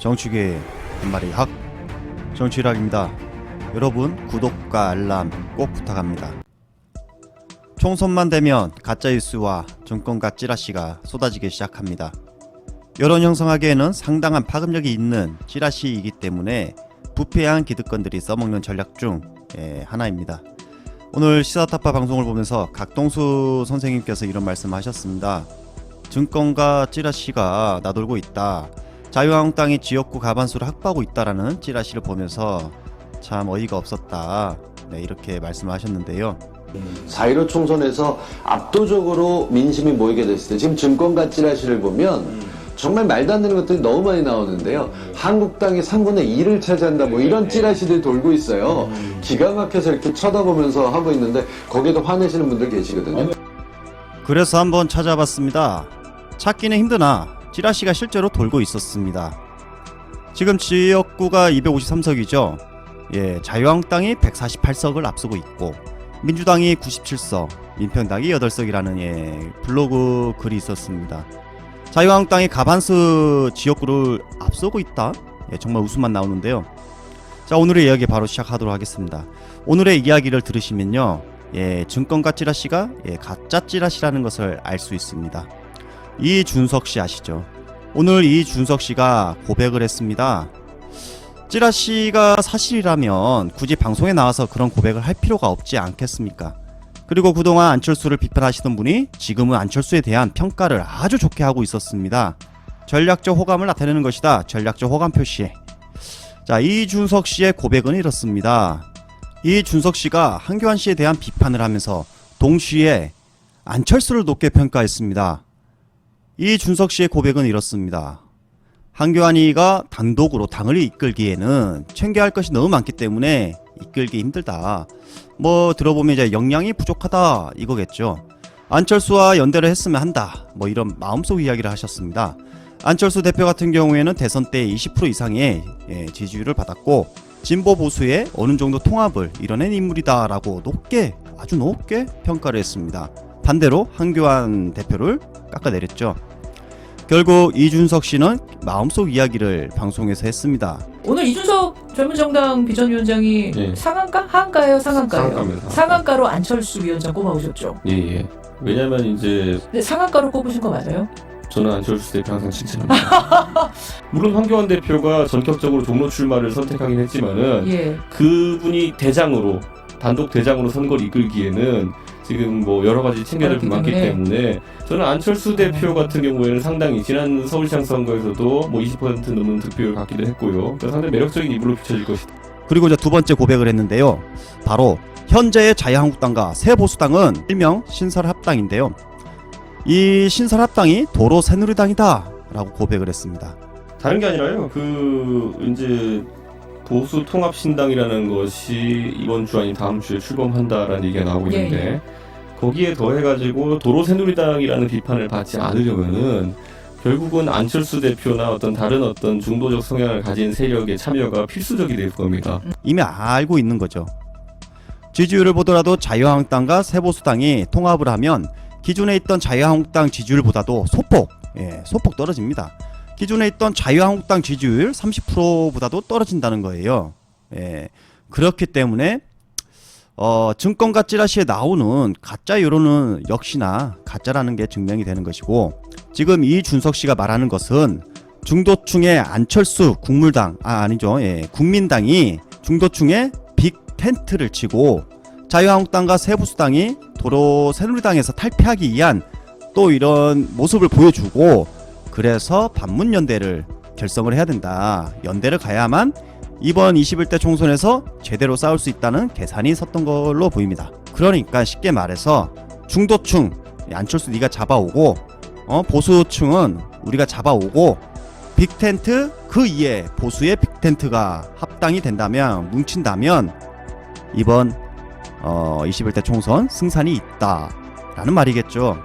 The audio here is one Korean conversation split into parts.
정치계 한마리 학 정치락입니다. 여러분 구독과 알람 꼭 부탁합니다. 총선만 되면 가짜뉴스와 정권가 찌라시가 쏟아지기 시작합니다. 여론 형성하기에는 상당한 파급력이 있는 찌라시이기 때문에 부패한 기득권들이 써먹는 전략 중 하나입니다. 오늘 시사타파 방송을 보면서 각동수 선생님께서 이런 말씀하셨습니다. 증권가 찌라시가 나돌고 있다. 자유한국당이 지역구 과반수를 확보하고 있다라는 찌라시를 보면서 참 어이가 없었다. 이렇게 말씀하셨는데요. 4.15 총선에서 압도적으로 민심이 모이게 됐을 때 지금 증권가 찌라시를 보면 정말 말도 안 되는 것들이 너무 많이 나오는데요. 한국당이 3분의 2를 차지한다 뭐 이런 찌라시들이 돌고 있어요. 기가 막혀서 이렇게 쳐다보면서 하고 있는데 거기에도 화내시는 분들 계시거든요. 그래서 한번 찾아봤습니다. 찾기는 힘드나 찌라시가 실제로 돌고 있었습니다. 지금 지역구가 253석이죠. 자유한국당이 148석을 앞서고 있고 민주당이 97석, 민평당이 8석이라는 블로그 글이 있었습니다. 자유한국당이 과반수 지역구를 앞서고 있다? 정말 웃음만 나오는데요. 자, 오늘의 이야기 바로 시작하도록 하겠습니다. 오늘의 이야기를 들으시면요, 증권가 찌라시가 가짜 찌라시라는 것을 알 수 있습니다. 이준석씨 아시죠? 오늘 이준석씨가 고백을 했습니다. 찌라시가 사실이라면 굳이 방송에 나와서 그런 고백을 할 필요가 없지 않겠습니까? 그리고 그동안 안철수를 비판하시던 분이 지금은 안철수에 대한 평가를 아주 좋게 하고 있었습니다. 전략적 호감을 나타내는 것이다. 전략적 호감 표시. 자, 이준석 씨의 고백은 이렇습니다. 이준석 씨가 한교안 씨에 대한 비판을 하면서 동시에 안철수를 높게 평가했습니다. 이준석 씨의 고백은 이렇습니다. 한교안이가 단독으로 당을 이끌기에는 챙겨야 할 것이 너무 많기 때문에 이끌기 힘들다. 뭐 들어보면 이제 역량이 부족하다 이거겠죠. 안철수와 연대를 했으면 한다. 뭐 이런 마음속 이야기를 하셨습니다. 안철수 대표 같은 경우에는 대선 때 20% 이상의 지지율을 받았고 진보 보수의 어느 정도 통합을 이뤄낸 인물이다라고 높게 아주 높게 평가를 했습니다. 반대로 한교안 대표를 깎아내렸죠. 결국 이준석 씨는 마음속 이야기를 방송에서 했습니다. 오늘 이준석 젊은정당 비전위원장이 상한가? 하한가예요? 상한가예요? 상한가입니다. 상한가로 안철수 위원장 꼽아오셨죠? 예. 왜냐면 이제 근데 상한가로 꼽으신 거 맞아요? 저는 안철수 대표 항상 칭찬합니다. 물론 황교안 대표가 전격적으로 종로 출마를 선택하긴 했지만은 그분이 대장으로 단독 대장으로 선거를 이끌기에는 지금 뭐 여러 가지 챙겨야 될 게 많기 때문에 저는 안철수 대표 같은 경우에는 상당히 지난 서울시장 선거에서도 뭐 20% 넘는 득표를 갖기도 했고요. 상당히 매력적인 인물로 비춰질 것이다. 그리고 이제 두 번째 고백을 했는데요. 바로 현재의 자유한국당과 새보수당은 일명 신설합당인데요. 이 신설합당이 도로 새누리당이다 라고 고백을 했습니다. 다른 게 아니라요. 이제 보수 통합신당이라는 것이 이번 주 아닌 다음 주에 출범한다라는 얘기가 나오고 있는데 거기에 더해가지고 도로 새누리당이라는 비판을 받지 않으려면은 결국은 안철수 대표나 어떤 다른 어떤 중도적 성향을 가진 세력의 참여가 필수적이 될 겁니다. 이미 알고 있는 거죠. 지지율을 보더라도 자유한국당과 새보수당이 통합을 하면 기존에 있던 자유한국당 지지율보다도 소폭 떨어집니다. 기존에 있던 자유한국당 지지율 30%보다도 떨어진다는 거예요. 그렇기 때문에 증권가 찌라시에 나오는 가짜 여론은 역시나 가짜라는 게 증명이 되는 것이고, 지금 이준석 씨가 말하는 것은 중도층의 안철수 국민당이 중도층의 빅 텐트를 치고 자유한국당과 새보수당이 도로 새누리당에서 탈피하기 위한 또 이런 모습을 보여주고, 그래서 반문연대를 결성을 해야 된다. 연대를 가야만 이번 21대 총선에서 제대로 싸울 수 있다는 계산이 섰던 걸로 보입니다. 그러니까 쉽게 말해서 중도층 안철수 네가 잡아오고 보수층은 우리가 잡아오고 빅텐트 그 이에 보수의 빅텐트가 합당이 된다면 뭉친다면 이번 21대 총선 승산이 있다라는 말이겠죠.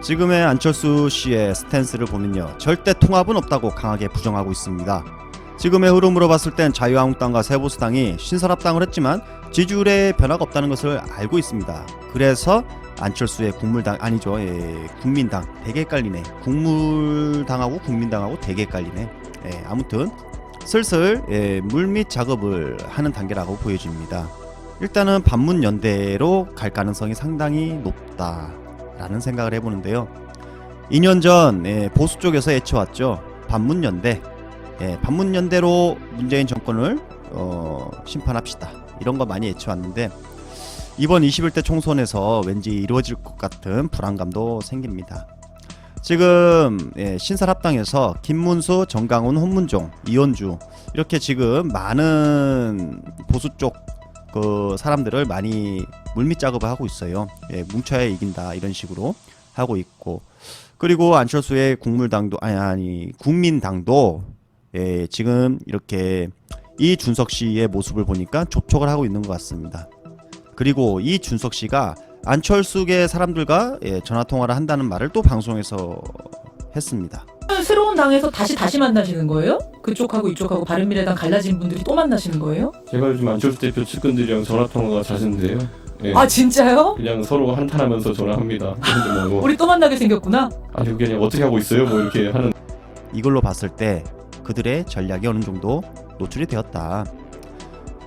지금의 안철수 씨의 스탠스를 보면요, 절대 통합은 없다고 강하게 부정하고 있습니다. 지금의 흐름으로 봤을 땐 자유한국당과 새보수당이 신설합당을 했지만 지지율에 변화가 없다는 것을 알고 있습니다. 그래서 안철수의 국물당 아니죠. 국민당 되게 헷갈리네. 국물당하고 국민당하고 되게 헷갈리네. 아무튼 슬슬 물밑 작업을 하는 단계라고 보여집니다. 일단은 반문연대로 갈 가능성이 상당히 높다라는 생각을 해보는데요. 2년 전 보수 쪽에서 애쳐왔죠. 반문연대. 반문연대로 문재인 정권을 심판합시다. 이런 거 많이 애쳐왔는데 이번 21대 총선에서 왠지 이루어질 것 같은 불안감도 생깁니다. 지금 신설합당에서 김문수, 정강훈, 홍문종, 이현주 이렇게 지금 많은 보수 쪽 그 사람들을 많이 물밑 작업을 하고 있어요. 뭉쳐야 이긴다 이런 식으로 하고 있고, 그리고 안철수의 국물당도 국민당도 지금 이렇게 이준석 씨의 모습을 보니까 접촉을 하고 있는 것 같습니다. 그리고 이준석 씨가 안철수계 사람들과 전화 통화를 한다는 말을 또 방송에서 했습니다. 새로운 당에서 다시 만나시는 거예요? 그쪽하고 이쪽하고 바른미래당 갈라진 분들이 또 만나시는 거예요? 제가 요즘 안철수 대표 측근들이랑 전화 통화가 잦은데요. 아 진짜요? 그냥 서로 한탄하면서 전화합니다. 우리 또 만나게 생겼구나. 아니 그게 아니라 어떻게 하고 있어요? 뭐 이렇게 하는. 이걸로 봤을 때 그들의 전략이 어느 정도 노출이 되었다.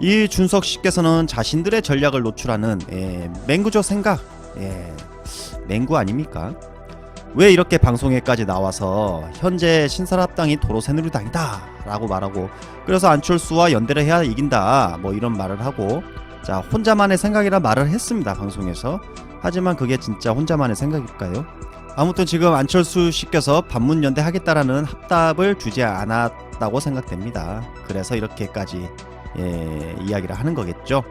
이 준석 씨께서는 자신들의 전략을 노출하는 맹구적 생각, 맹구 아닙니까? 왜 이렇게 방송에까지 나와서 현재 신설합당이 도로 새누리당이다 라고 말하고, 그래서 안철수와 연대를 해야 이긴다 뭐 이런 말을 하고, 자 혼자만의 생각이라 말을 했습니다 방송에서. 하지만 그게 진짜 혼자만의 생각일까요? 아무튼 지금 안철수 씨께서 반문연대 하겠다라는 합답을 주지 않았다고 생각됩니다. 그래서 이렇게까지 이야기를 하는 거겠죠.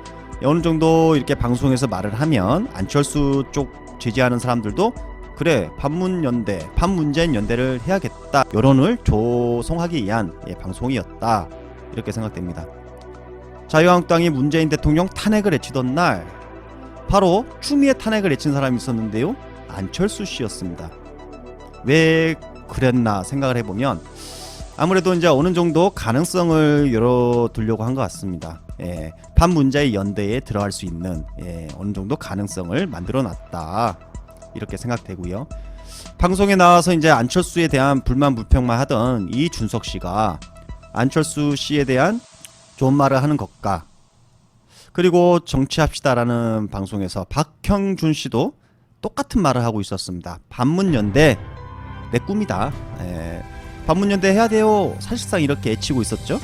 어느 정도 이렇게 방송에서 말을 하면 안철수 쪽 지지하는 사람들도 그래 반문연대, 반문재인 연대를 해야겠다 여론을 조성하기 위한 방송이었다 이렇게 생각됩니다. 자유한국당이 문재인 대통령 탄핵을 외치던 날 바로 추미애 탄핵을 외친 사람이 있었는데요. 안철수 씨였습니다. 왜 그랬나 생각을 해보면 아무래도 이제 어느 정도 가능성을 열어두려고 한 것 같습니다. 반문재인 연대에 들어갈 수 있는 어느 정도 가능성을 만들어놨다 이렇게 생각되고요. 방송에 나와서 이제 안철수에 대한 불만 불평만 하던 이준석 씨가 안철수 씨에 대한 좋은 말을 하는 것과, 그리고 정치합시다라는 방송에서 박형준 씨도 똑같은 말을 하고 있었습니다. 반문연대 내 꿈이다. 반문연대 해야 돼요. 사실상 이렇게 애치고 있었죠.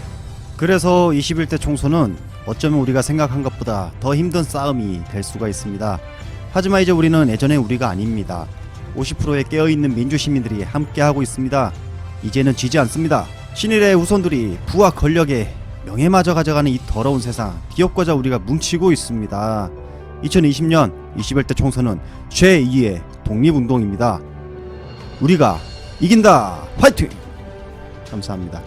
그래서 21대 총선은 어쩌면 우리가 생각한 것보다 더 힘든 싸움이 될 수가 있습니다. 하지만 이제 우리는 예전의 우리가 아닙니다. 50%의 깨어있는 민주시민들이 함께하고 있습니다. 이제는 지지 않습니다. 신일의 후손들이 부와 권력에 명예마저 가져가는 이 더러운 세상 기업과자 우리가 뭉치고 있습니다. 2020년 21대 총선은 제2의 독립운동입니다. 우리가 이긴다. 화이팅! 감사합니다.